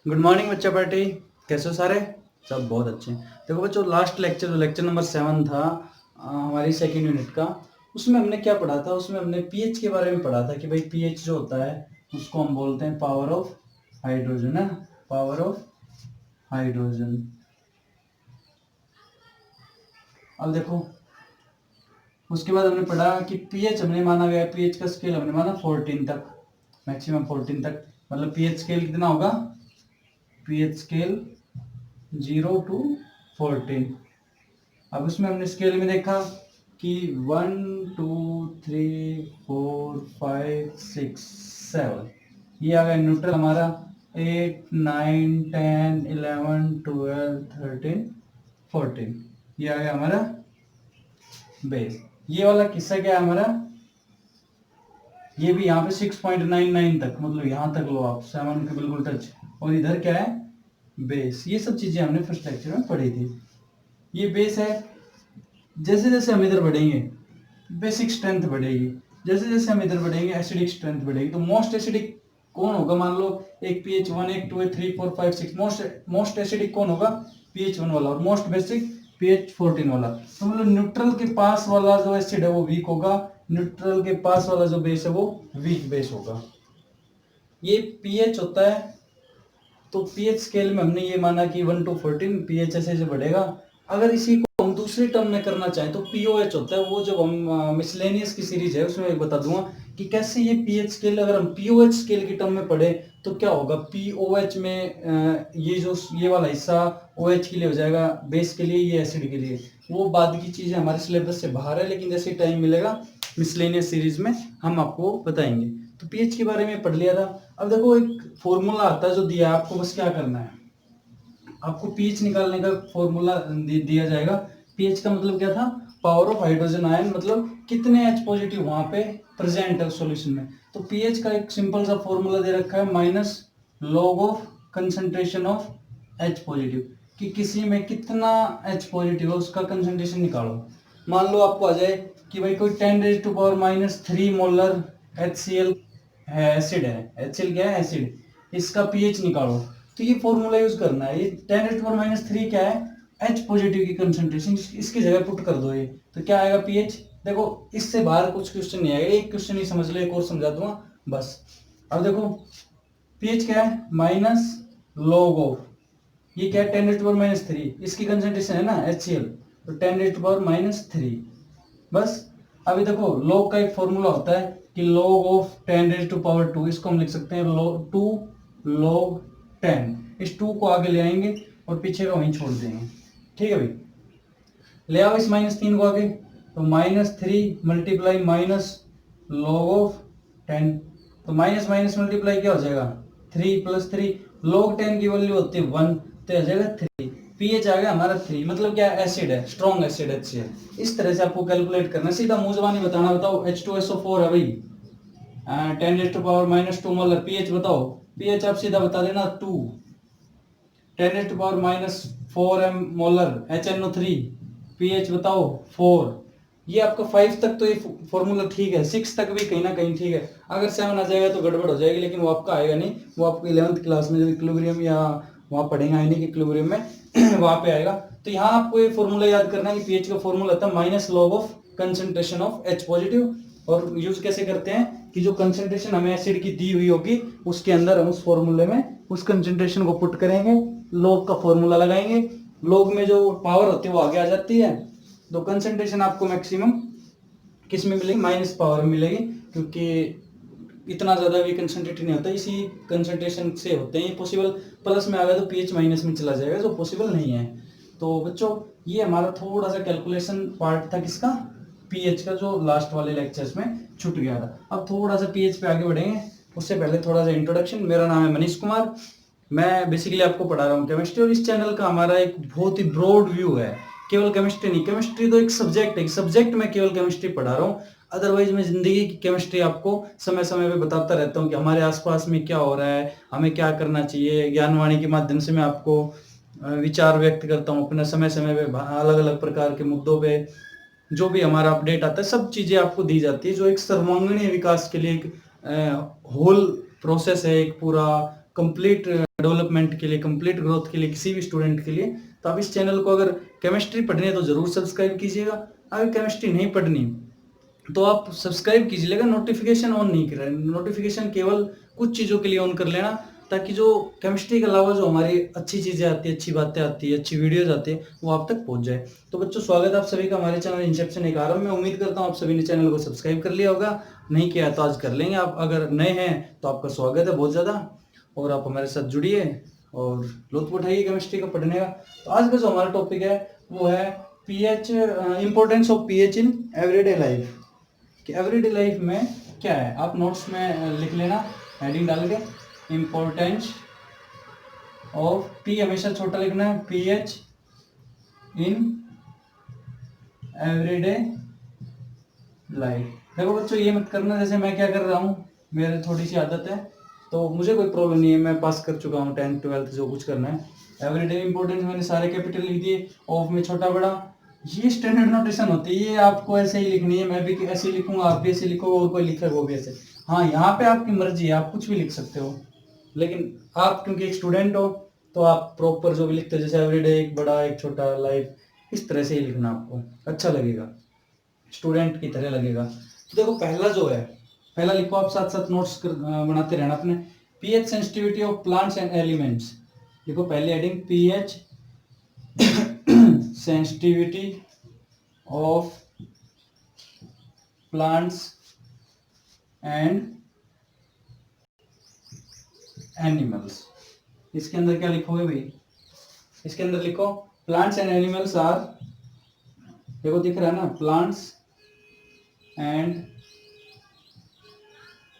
Good morning बच्चा party. कैसे हो सारे? सब बहुत अच्छे हैं। देखो बच्चों, लास्ट लेक्चर जो लेक्चर नंबर 7 था हमारी सेकेंड यूनिट का, उसमें हमने क्या पढ़ा था? उसमें हमने पीएच के बारे में पढ़ा था कि भाई पीएच जो होता है उसको हम बोलते हैं पावर ऑफ हाइड्रोजन, है पावर ऑफ हाइड्रोजन। अब देखो, उसके बाद हमने पढ़ा कि पीएच हमने माना गया, पीएच का स्केल हमने माना 14 तक, मैक्सिमम 14 तक। मतलब पीएच स्केल कितना होगा? PH scale 0 to 14। अब उसमें हमने स्केल में देखा कि 1 2 3 4 5 6 7, ये आ गया न्यूट्रल हमारा। 8 9 10 11 12 13 14, ये आ गया हमारा बेस। ये वाला किस्सा क्या है हमारा? ये भी यहाँ पे 6.99 तक, मतलब यहाँ तक लो आप, 7 के बिल्कुल टच। और इधर क्या है? बेस। ये सब चीजें हमने फर्स्ट लेक्चर में पढ़ी थी। ये बेस है। जैसे जैसे हम इधर बढ़ेंगे बेसिक स्ट्रेंथ बढ़ेगी, जैसे जैसे हम इधर बढ़ेंगे एसिडिक स्ट्रेंथ बढ़ेगी। तो मोस्ट एसिडिक कौन होगा? मान लो एक पीएच 1 1 2 3 4 5 6, मोस्ट एसिडिक कौन होगा? पीएच 1 वाला। और मोस्ट बेसिक पीएच 14 वाला। तो मतलब न्यूट्रल के पास वाला जो एसिड है वो वीक होगा, न्यूट्रल के पास वाला जो बेस है वो वीक बेस होगा। ये पीएच होता है। तो पीएच स्केल में हमने ये माना कि 1 to 14 पीएच ऐसे से बढ़ेगा। अगर इसी को हम दूसरी टर्म में करना चाहें तो पीओएच होता है। वो जब हम मिसलेनियस की सीरीज है उसमें एक बता दूंगा कि कैसे ये पीएच स्केल अगर हम पीओएच स्केल की टर्म में पढ़े तो क्या होगा। पीओएच में ये जो ये वाला हिस्सा ओएच के लिए हो जाएगा, बेस के लिए, ये एसिड के लिए। वो बाद की चीजें हमारे सिलेबस से बाहर है, लेकिन जैसे टाइम मिलेगा मिसलेनियस सीरीज में हम आपको बताएंगे। तो पीएच के बारे में पढ़ लिया था। अब देखो, एक फॉर्मूला आता है जो दिया है आपको, बस क्या करना है, आपको पीएच निकालने का फॉर्मूला दिया जाएगा। पीएच का मतलब क्या था? पावर ऑफ हाइड्रोजन आयन, मतलब कितने एच पॉजिटिव वहां पे प्रेजेंट है सॉल्यूशन में। तो पीएच का एक सिंपल सा फॉर्मूला दे रखा है, minus log of concentration of H positive, कि किसी में कितना एच पॉजिटिव है उसका कंसंट्रेशन निकालो। मान लो आपको आ जाए कि भाई कोई 10⁻³ मोलर HCl है, एसिड है। HCl क्या है? एसिड। इसका पीएच निकालो। तो ये फॉर्मूला यूज करना है। ये 10⁻³ क्या है? एच पॉजिटिव की कंसंट्रेशन, इसकी जगह पुट कर दो ये, तो क्या आएगा? पीएच। देखो, इससे बाहर कुछ क्वेश्चन नहीं आएगा, एक क्वेश्चन ही समझ लो, एक और समझा दूंगा बस। अब देखो, पीएच क्या है? माइनस लॉग ऑफ, ये क्या है? 10⁻³, इसकी कंसंट्रेशन है ना HCl, तो 10⁻³ बस। अभी देखो, लॉग का एक फॉर्मूला होता है कि लॉग ऑफ 10⁻², इसको हम लिख सकते हैं 2 log 10। इस 2 को आगे ले आएंगे और पीछे का वहीं छोड़ देंगे। ठीक है भाई, ले आओ इस -3 को आगे, तो -3 मल्टीप्लाई माइनस लॉग ऑफ 10। तो माइनस माइनस मल्टीप्लाई क्या हो जाएगा? 3 + 3, log 10 की वैल्यू होती है 1, तो आ जाएगा 3। पीएच आ गया हमारा 3, मतलब क्या? एसिड है, स्ट्रॉन्ग एसिड HCl। इस तरह से आपको कैलकुलेट करना, सीधा मुंह जबानी बताना। बताओ, H2SO4 है भाई, 10⁻² मोलर। पीएच बताओ, पीएच आप सीधा बता देना 2। 10⁻⁴ मोलर HNO3, पीएच बताओ 4। ये आपका 5 तक तो ये फॉर्मूला ठीक है, 6 तक भी कहीं ना कहीं ठीक है। अगर 7 आ जाएगा तो गड़बड़ हो जाएगी, लेकिन वो आपका आएगा नहीं। वो आपको 11th क्लास में जब इक्विलिब्रियम या वहाँ पढ़ेंगे आयनिक इक्विलिब्रियम में वहाँ पे आएगा। तो यहाँ आपको ये फॉर्मूला याद करना है कि पीएच का फॉर्मूला था minus log of concentration of H positive. और यूज कैसे करते हैं कि जो कंसंट्रेशन हमें एसिड की दी हुई होगी उसके अंदर हम उस फॉर्मूले में उस कंसंट्रेशन को पुट करेंगे, लॉग का फॉर्मूला लगाएंगे, लॉग में जो पावर होती है वो आगे आ जाती है। तो कंसंट्रेशन आपको मैक्सिमम किस में मिलेगी? माइनस पावर में मिलेगी, क्योंकि इतना ज्यादा भी कंसंट्रेटेड नहीं होता, इसी कंसंट्रेशन से होते हैं ये पॉसिबल। प्लस में आ गया तो पीएच माइनस में चला जाएगा, जो पॉसिबल नहीं है। तो बच्चों, ये हमारा थोड़ा सा कैलकुलेशन पार्ट था किसका? पीएच का, जो लास्ट वाले लेक्चर्स में छूट गया था। अब थोड़ा सा पीएच पे आगे बढ़ेंगे, उससे पहले थोड़ा सा इंट्रोडक्शन। मेरा नाम है मनीष कुमार, मैं बेसिकली आपको पढ़ा रहा हूँ केमिस्ट्री। और इस चैनल का हमारा एक बहुत ही ब्रॉड व्यू है, केवल केमिस्ट्री नहीं। केमिस्ट्री तो एक सब्जेक्ट है, सब्जेक्ट में केवल केमिस्ट्री पढ़ा रहा हूँ। अदरवाइज मैं जिंदगी की केमिस्ट्री आपको समय समय पे बताता रहता हूँ कि हमारे आसपास में क्या हो रहा है, हमें क्या करना चाहिए। ज्ञानवाणी के माध्यम से मैं आपको विचार व्यक्त करता हूँ अपने, समय समय पे अलग अलग प्रकार के मुद्दों पे जो भी हमारा अपडेट आता है, सब चीजें आपको दी जाती है, जो एक सर्वांगीण विकास के लिए एक होल प्रोसेस है, एक पूरा कंप्लीट डेवलपमेंट के लिए, कंप्लीट ग्रोथ के लिए किसी भी स्टूडेंट के लिए, तो आप इस चैनल को अगर केमिस्ट्री पढ़नी है तो जरूर सब्सक्राइब कीजिएगा। अगर केमिस्ट्री नहीं पढ़नी तो आप सब्सक्राइब कीजिएगा, नोटिफिकेशन ऑन नहीं करें, नोटिफिकेशन केवल कुछ चीज़ों के लिए ऑन कर लेना, ताकि जो केमिस्ट्री के अलावा जो हमारी अच्छी चीज़ें आती है, अच्छी बातें आती है, अच्छी वीडियोज आती है, वो आप तक पहुंच जाए। तो बच्चों, स्वागत है आप सभी का हमारे चैनल इंसेप्शन एकेडमी में। उम्मीद करता हूँ आप सभी ने चैनल को सब्सक्राइब कर लिया होगा, नहीं किया तो आज कर लेंगे। आप अगर नए हैं तो आपका स्वागत है बहुत ज़्यादा, और आप हमारे साथ जुड़िए और लुत्फ उठाइए केमिस्ट्री का पढ़ने का। तो आज का जो हमारा टॉपिक है वो है pH, importance of pH in everyday life. कि एवरीडे लाइफ में क्या है, आप नोट्स में लिख लेना हेडिंग डाल के, इम्पोर्टेंस ऑफ, पी हमेशा छोटा लिखना है, पीएच इन एवरीडे लाइफ। देखो बच्चों, ये मत करना जैसे मैं क्या कर रहा हूँ, मेरी थोड़ी सी आदत है, तो मुझे कोई प्रॉब्लम नहीं है, मैं पास कर चुका हूँ 10th 12th, जो कुछ करना है। एवरीडे इंपॉर्टेंस मैंने सारे कैपिटल लिख दिए, ऑफ में छोटा बड़ा, ये स्टैंडर्ड नोटेशन होती है, ये आपको ऐसे ही लिखनी है। मैं भी ऐसे लिखूंगा, आप भी ऐसे लिखोगे, और कोई लिखेगा वो भी ऐसे। हाँ, यहाँ पे आपकी मर्जी है, आप कुछ भी लिख सकते हो, लेकिन आप क्योंकि एक स्टूडेंट हो तो आप प्रॉपर जो भी लिखते हो, जैसे एवरीडे एक बड़ा एक छोटा, लाइफ, इस तरह से ही लिखना, आपको अच्छा लगेगा, स्टूडेंट की तरह लगेगा। तो देखो, पहला जो है, पहला लिखो आप, साथ साथ नोट्स बनाते रहना अपने। PH sensitivity of plants and elements, देखो पहले heading, pH sensitivity of plants and animals. इसके अंदर क्या लिखोगे भाई, इसके अंदर लिखो प्लांट्स एंड एनिमल्स आर, देखो दिख रहा है ना, plants and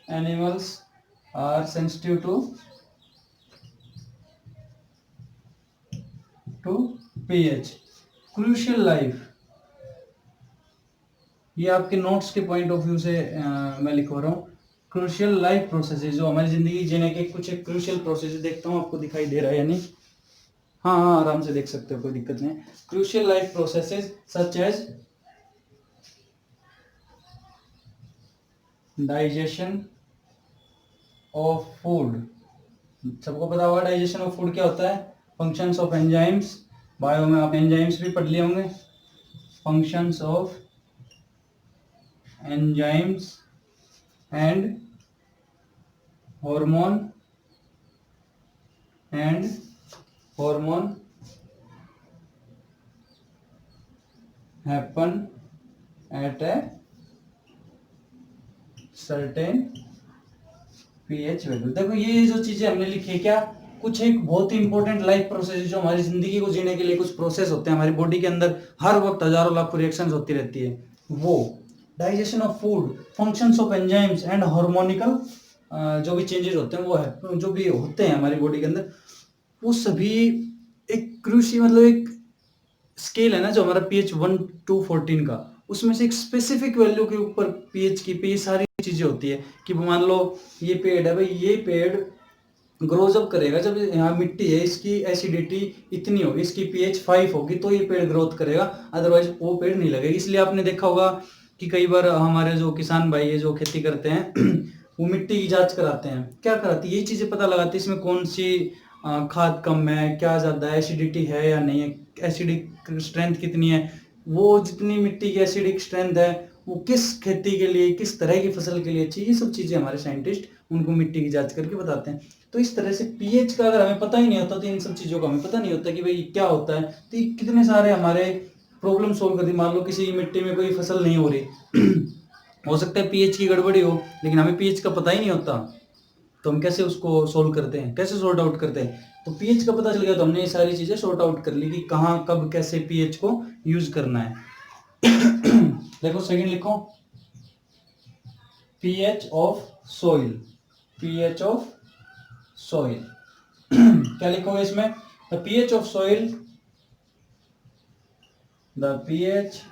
animals are sensitive to pH. Crucial life, ये आपके नोट्स के पॉइंट ऑफ व्यू से मैं लिखवा रहा हूँ। क्रूशियल लाइफ प्रोसेसेस, जो हमारी जिंदगी जीने के कुछ एक क्रूशियल प्रोसेस, देखता हूँ आपको दिखाई दे रहा है या नहीं। हाँ हाँ, आराम से देख सकते हो, कोई दिक्कत नहीं। Crucial life processes such as digestion of food, सबको पता होगा डाइजेशन ऑफ फूड क्या होता है। फंक्शंस ऑफ एंजाइम्स, बायो में आप एंजाइम्स भी पढ़ लिए होंगे। Functions of enzymes and hormone happen at a certain pH value. देखो, ये जो चीजें हमने लिखी है, क्या कुछ एक बहुत ही इंपॉर्टेंट लाइफ प्रोसेस, जो हमारी जिंदगी को जीने के लिए कुछ प्रोसेस होते हैं हमारी बॉडी के अंदर, हर वक्त हजारों लाखों रिएक्शंस होती रहती है। वो digestion of food, functions of enzymes and hormonical, जो भी चेंजेस होते हैं, वो है जो भी होते हैं हमारी बॉडी के अंदर, वो सभी एक क्रूशियल, मतलब एक स्केल है ना जो हमारा पीएच 1 to 14 का, उसमें से एक स्पेसिफिक वैल्यू के ऊपर पीएच की पे सारी चीजें होती है। कि मान लो ये पेड़ है भाई, ये पेड़ ग्रोज अप करेगा जब यहाँ मिट्टी है, इसकी एसिडिटी इतनी होगी, इसकी पीएच 5 होगी, तो ये पेड़ ग्रोथ करेगा, अदरवाइज वो पेड़ नहीं लगेगा। इसलिए आपने देखा होगा कि कई बार हमारे जो किसान भाई है, जो खेती करते हैं वो मिट्टी की जांच कराते हैं। क्या कराती है, ये चीजें पता लगाती है इसमें कौन सी खाद कम है, क्या ज्यादा एसिडिटी है या नहीं है, एसिडिक स्ट्रेंथ कितनी है, वो जितनी मिट्टी की एसिडिक स्ट्रेंथ है वो किस खेती के लिए, किस तरह की फसल के लिए अच्छी, ये सब चीजें हमारे साइंटिस्ट उनको मिट्टी की जांच करके बताते हैं। तो इस तरह से पीएच का अगर हमें पता ही नहीं होता, तो इन सब चीजों का हमें पता नहीं होता कि भाई क्या होता है, तो ये कितने सारे हमारे प्रॉब्लम सोल्व कर दी। मान लो किसी मिट्टी में कोई फसल नहीं हो रही हो सकता है पीएच की गड़बड़ी हो, लेकिन हमें पीएच का पता ही नहीं होता, तो हम कैसे उसको सोल्व करते हैं, कैसे सॉर्ट आउट करते हैं। तो पीएच का पता चल गया तो हमने ये सारी चीजें सॉर्ट आउट कर ली कि कहाँ कब कैसे पीएच को यूज करना है। देखो सेकंड लिखो, pH of soil, pH of soil. क्या लिखोगे इसमें, the pH of soil, the pH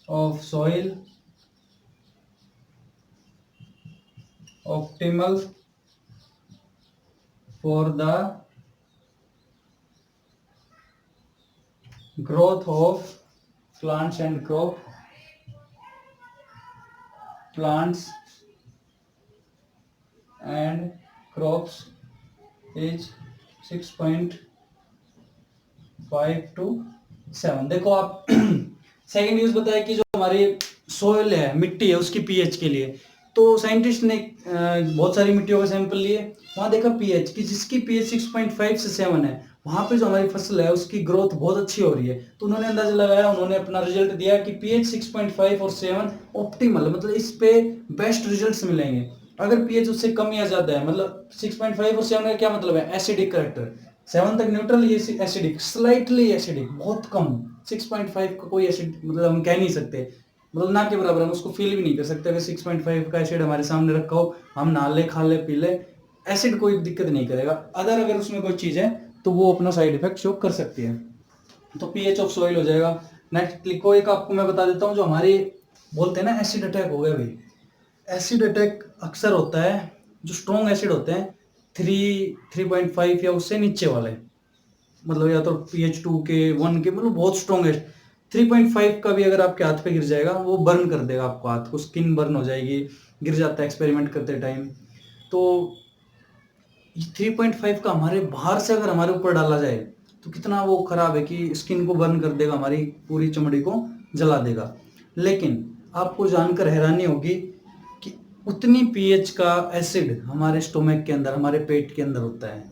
of soil optimal for the growth of plants and crops is 6.5 to 7। देखो आप सेकेंड यूज बताया कि जो हमारी सोयल है, मिट्टी है, उसकी पीएच के लिए। तो साइंटिस्ट ने बहुत सारी मिट्टियों का सैंपल लिए, वहां देखा पीएच कि जिसकी पीएच 6.5 से 7 है, वहां पे जो हमारी फसल है उसकी ग्रोथ बहुत अच्छी हो रही है। तो उन्होंने अंदाजा लगाया, उन्होंने अपना रिजल्ट दिया कि पीएच 6.5 और 7 ऑप्टिमल, मतलब इस पे बेस्ट रिजल्ट्स मिलेंगे। अगर पीएच उससे कम या ज्यादा है, मतलब 6.5 और 7 का क्या मतलब है, एसिडिक करेक्टर, 7 तक न्यूट्रल, ये एसिडिक, स्लाइटली एसिडिक, बहुत कम। 6.5 का कोई एसिड मतलब हम कह नहीं सकते, मतलब ना के बराबर, हम उसको फील भी नहीं कर सकते। अगर 6.5 का एसिड हमारे सामने रखा हो, हम नहा ले, खा ले, पी ले, एसिड कोई दिक्कत नहीं करेगा। अगर उसमें कोई चीज है तो वो अपना साइड इफेक्ट शो कर सकती है। तो पीएच ऑफ सॉइल हो जाएगा। नेक्स्ट लिखो, एक आपको मैं बता देता हूँ, जो हमारे बोलते हैं ना एसिड अटैक हो गया भाई, एसिड अटैक अक्सर होता है जो स्ट्रॉन्ग एसिड होते हैं 3.5 या उससे नीचे वाले, मतलब या तो पीएच 2 के 1 के, मतलब बहुत स्ट्रॉन्ग है। 3.5 का भी अगर आपके हाथ पे गिर जाएगा, वो बर्न कर देगा आपको, हाथ को, स्किन बर्न हो जाएगी, गिर जाता है एक्सपेरिमेंट करते टाइम। तो 3.5 का हमारे बाहर से अगर हमारे ऊपर डाला जाए तो कितना वो खराब है कि स्किन को बर्न कर देगा, हमारी पूरी चमड़ी को जला देगा। लेकिन आपको जानकर हैरानी होगी कि उतनी पीएच का एसिड हमारे स्टोमक के अंदर, हमारे पेट के अंदर होता है,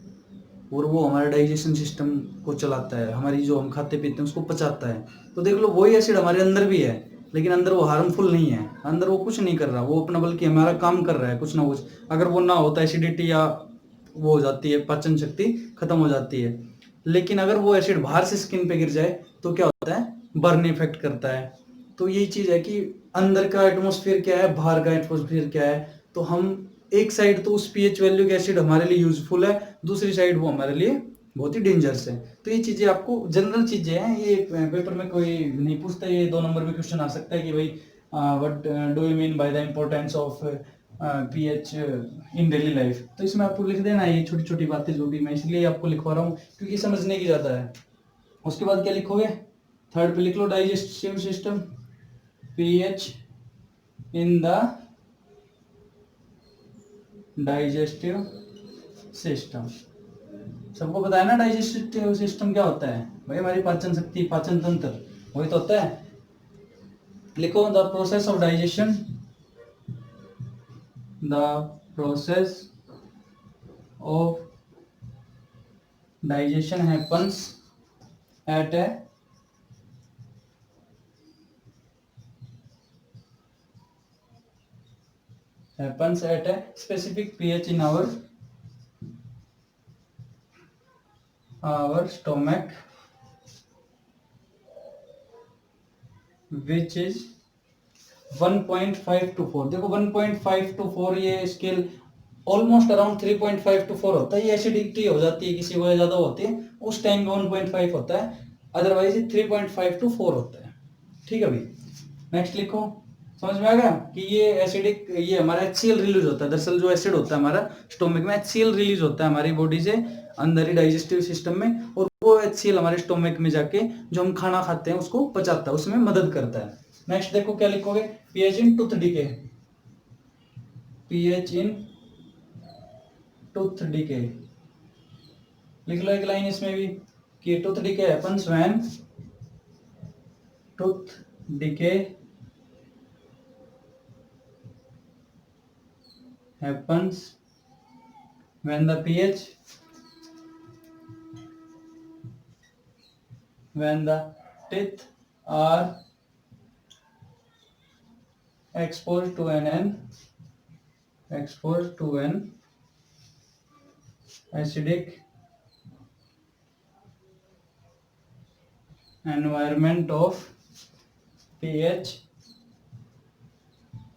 और वो हमारे डाइजेशन सिस्टम को चलाता है, हमारी जो हम खाते पीते हैं उसको पचाता है। तो देख लो, वही एसिड हमारे अंदर भी है, लेकिन अंदर वो हार्मफुल नहीं है, अंदर वो कुछ नहीं कर रहा, वो अपना बल्कि हमारा काम कर रहा है कुछ ना कुछ। अगर वो ना होता, एसिडिटी या वो हो जाती है, पाचन शक्ति खत्म हो जाती है। लेकिन अगर वो एसिड बाहर से स्किन पे गिर जाए तो क्या होता है, बर्न इफेक्ट करता है। तो यही चीज है कि अंदर का एटमोस्फेयर क्या है, बाहर का एटमोस्फेयर क्या है। तो हम एक साइड तो उस पीएच वैल्यू के एसिड हमारे लिए यूजफुल है, दूसरी साइड वो हमारे लिए बहुत ही डेंजरस है। तो ये चीजें आपको जनरल चीजें हैं, ये पेपर में कोई नहीं पूछता, ये 2 नंबर में क्वेश्चन आ सकता है कि भाई what do you mean by the importance of pH in daily life. तो इसमें आपको लिख देना ये छोटी छोटी बातें जो भी, मैं इसलिए आपको लिखवा रहा हूँ क्योंकि समझने की ज्यादा है। उसके बाद क्या लिखोगे, थर्ड पे लिख लो digestive system, pH in the digestive system. सबको पता है ना डाइजेस्टिव सिस्टम क्या होता है भाई, हमारी पाचन शक्ति, पाचन तंत्र, वही तो होता है। लिखो the process of digestion, the process of digestion happens at A specific pH in our stomach, which is 1.5 to 4। देखो 1.5 to 4 ये स्केल ऑलमोस्ट अराउंड 3.5 to 4 होता है। ये एसिडिटी हो जाती है किसी को ज्यादा होती है, उस टाइम पे 1.5 होता है, अदरवाइज 3.5 to 4 होता है। ठीक है भाई, नेक्स्ट लिखो। समझ में आ गया कि ये एसिडिक, ये हमारा HCl रिलीज होता है। दरअसल जो एसिड होता है हमारा स्टोमक में, HCl रिलीज होता है हमारी बॉडी से अंदर ही डाइजेस्टिव सिस्टम में, और वो HCl हमारे स्टोमक में जाके जो हम खाना खाते हैं उसको पचाता है, उसमें मदद करता है। नेक्स्ट देखो क्या लिखोगे, पीएच इन टूथ डिके, पीएच इन टूथ डिके लिख लो एक लाइन इसमें भी कि tooth decay happens when, tooth decay happens when the pH, when the teeth are exposed to an acidic environment of pH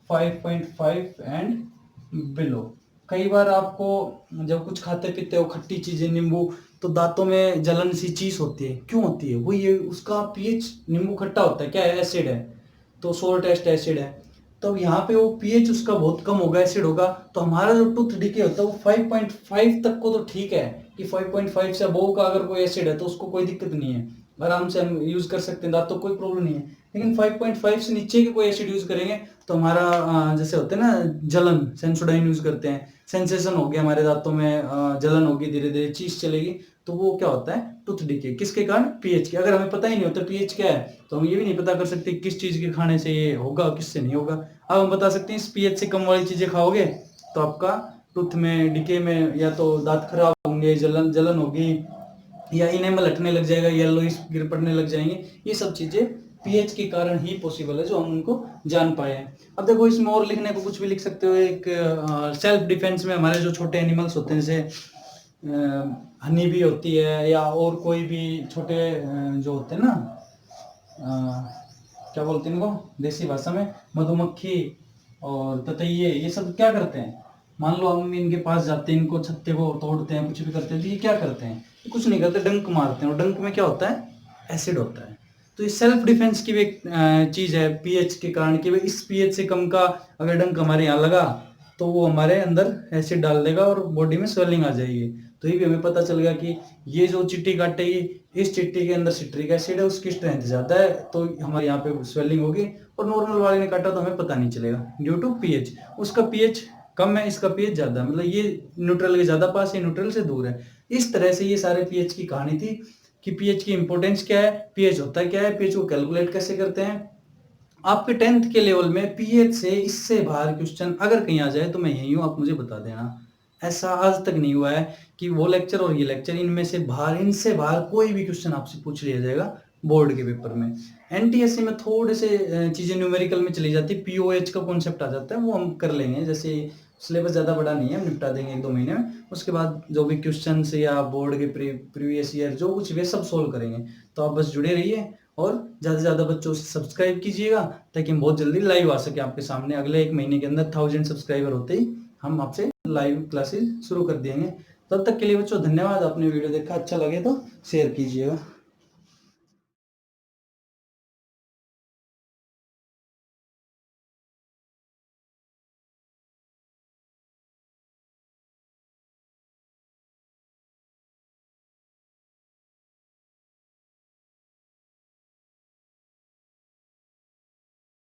5.5 and below. कई बार आपको जब कुछ खाते पीते हो, खट्टी चीजें, नींबू, तो दांतों में जलन सी चीज होती है, क्यों होती है? वो ये उसका पीएच, नींबू खट्टा होता है, क्या है, एसिड है, तो सोर टेस्ट एसिड है। तो यहाँ पे वो पीएच उसका बहुत कम होगा, एसिड होगा, तो हमारा जो टूथ डिके होता है वो 5.5 तक को तो ठीक है कि 5.5 से अबव का अगर कोई एसिड है तो उसको कोई दिक्कत नहीं है, आराम से हम यूज कर सकते हैं, दांतों कोई प्रॉब्लम नहीं है। लेकिन 5.5 से नीचे के कोई एसिड यूज करेंगे तो हमारा जैसे होते हैं ना जलन, सेंसोडाइन यूज करते हैं, सेंसेशन हो गया हमारे दांतों में, जलन होगी, धीरे धीरे चीज चलेगी, तो वो क्या होता है, टूथ डिके। किसके कारण? पीएच के। अगर हमें पता ही नहीं होता पीएच क्या है तो हम ये भी नहीं पता कर सकते किस चीज के खाने से ये होगा, किससे नहीं होगा। अब हम बता सकते हैं इस पीएच से कम वाली चीजें खाओगे तो आपका टूथ में, डिके में या तो दांत खराब होंगे, जलन जलन होगी, या इनेमल हटने लग जाएगा, येलोइश गिर पड़ने लग जाएंगे। ये सब चीजें पीएच के कारण ही पॉसिबल है, जो हम उनको जान पाए हैं। अब देखो इसमें और लिखने को कुछ भी लिख सकते हो। एक सेल्फ डिफेंस में हमारे जो छोटे एनिमल्स होते हैं, जैसे हनी भी होती है, या और कोई भी छोटे जो होते हैं ना, क्या बोलते हैं इनको देसी भाषा में, मधुमक्खी और ततैये, ये सब क्या करते हैं? मान लो हम इनके पास जाते हैं, इनको छत्ते को तोड़ते हैं, कुछ भी करते हैं, तो ये क्या करते हैं? कुछ नहीं करते, डंक मारते हैं। और डंक में क्या होता है? एसिड होता है। तो ये सेल्फ डिफेंस की भी एक चीज है पीएच के कारण, कि इस पीएच से कम का अगर डंक हमारे यहाँ लगा तो वो हमारे अंदर एसिड डाल देगा और बॉडी में स्वेलिंग आ जाएगी। तो ये भी हमें पता चल गया कि ये जो चिट्टी काटेगी, इस चिट्टी के अंदर सिट्रिक एसिड है, उसकी स्ट्रेंथ ज्यादा है, तो हमारे यहाँ पे स्वेलिंग होगी। और नॉर्मल वाले ने काटा तो हमें पता नहीं चलेगा, ड्यू टू पीएच। उसका पीएच कम है, इसका पीएच ज्यादा है, मतलब ये न्यूट्रल के ज्यादा पास है, न्यूट्रल से दूर है। इस तरह से ये सारे पीएच की कहानी थी कि पीएच की इंपॉर्टेंस क्या है, पीएच होता है क्या है, पीएच को कैलकुलेट कैसे करते हैं। आपके 10th के लेवल में पीएच से इससे बाहर क्वेश्चन अगर कहीं आ जाए तो मैं यही हूँ, आप मुझे बता देना। ऐसा आज तक नहीं हुआ है कि वो लेक्चर और ये लेक्चर, इनमें से बाहर, इनसे बाहर कोई भी क्वेश्चन आपसे पूछ लिया जाएगा बोर्ड के पेपर में। एनटीएससी में थोड़े से चीजें न्यूमेरिकल में चली जाती है, पीओएच का कॉन्सेप्ट आ जाता है, वो हम कर लेंगे। जैसे सिलेबस ज्यादा बड़ा नहीं है, हम निपटा देंगे 1-2 महीने में। उसके बाद जो भी क्वेश्चन या बोर्ड के प्रीवियस ईयर जो कुछ भी सब सोल्व करेंगे। तो आप बस जुड़े रहिए और ज्यादा से ज्यादा बच्चों से सब्सक्राइब कीजिएगा, ताकि हम बहुत जल्दी लाइव आ सके आपके सामने। अगले 1 महीने के अंदर 1000 सब्सक्राइबर होते ही हम आपसे लाइव क्लासेस शुरू कर देंगे। तब तक के लिए बच्चों धन्यवाद। आपने वीडियो देखा, अच्छा लगे तो शेयर कीजिएगा।